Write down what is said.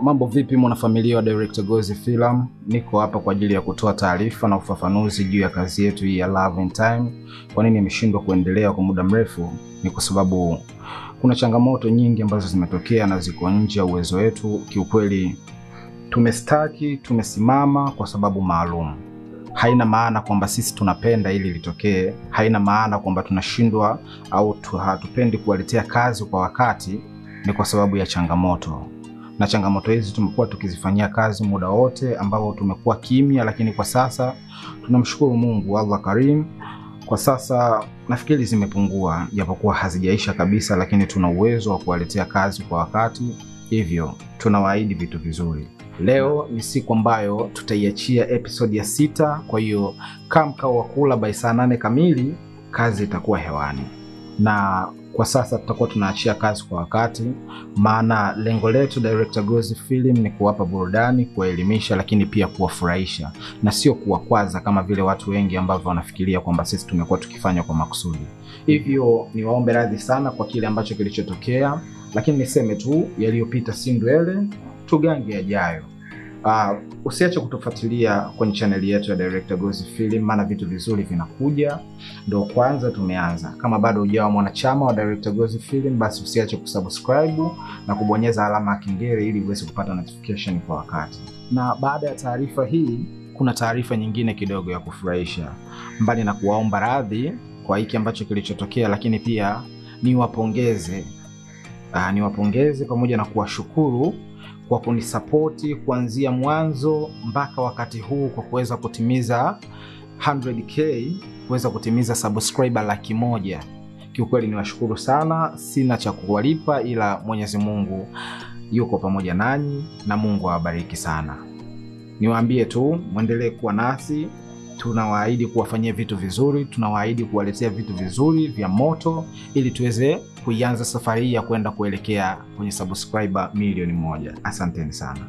Mambo vipi mwanafamilia wa Director Gozi Film? Niko hapa kwa ajili ya kutoa taarifa na ufafanuzi juu ya kazi yetu hii ya Love in Time. Kwa nini imeshindwa kuendelea kwa muda mrefu? Ni kwa sababu kuna changamoto nyingi ambazo zimetokea na ziko nje ya uwezo wetu. Kiukweli tumesimama kwa sababu maalum. Haina maana kwamba sisi tunapenda ili litokee, haina maana kwamba tunashindwa au hatupendi kuwaletea kazi kwa wakati. Ni kwa sababu ya changamoto. Na changamoto hizi tumekuwa tukizifanyia kazi muda wote ambao tumekuwa kimya, lakini kwa sasa tunamshukuru Mungu, Allah Karim. Kwa sasa nafikiri zimepungua, japokuwa hazijaisha kabisa, lakini tuna uwezo wa kuwaletea kazi kwa wakati. Hivyo tunawaahidi vitu vizuri. Leo ni siku ambayo tutaiachia episode ya 6, kwa hiyo kama mkao wa kula by saa 8 kamili kazi itakuwa hewani. Na kwa sasa tutakuwa tunaachia kazi kwa wakati, maana lengo letu Director Gozi Film ni kuwapa burudani, kuelimisha, lakini pia kuwafurahisha na sio kuwakwaza kama vile watu wengi ambao wanafikiria kwamba sisi tumekuwa tukifanya kwa makusudi. Hivyo niwaombe radhi sana kwa kile ambacho kilichotokea, lakini niseme tu yaliyopita si ndwele, tugange yajayo. Usiache kutufuatilia kwenye channel yetu ya Director Gozi Film, maana vitu vizuri vinakuja. Ndio kwanza tumeanza. Kama bado hujawa mwanachama wa Director Gozi Film, basi usiache kusubscribe na kubonyeza alama ya kengele ili uweze kupata notification kwa wakati. Na baada ya taarifa hii, kuna taarifa nyingine kidogo ya kufurahisha. Mbali na kuwaomba radhi kwa hiki ambacho kilichotokea, lakini pia niwapongeze pamoja na kuwashukuru kwa kunisapoti kuanzia mwanzo mpaka wakati huu, kwa kuweza kutimiza 100k, kuweza kutimiza subscriber 100,000. Kiukweli niwashukuru sana, sina cha kuwalipa ila Mwenyezi Mungu yuko pamoja nanyi na Mungu awabariki sana. Niwaambie tu muendelee kuwa nasi, tunawaahidi kuwafanyia vitu vizuri, tunawaahidi kuwaletea vitu vizuri vya moto ili tuweze kuianza safari ya kwenda kuelekea kwenye subscriber milioni 1. Asanteni sana.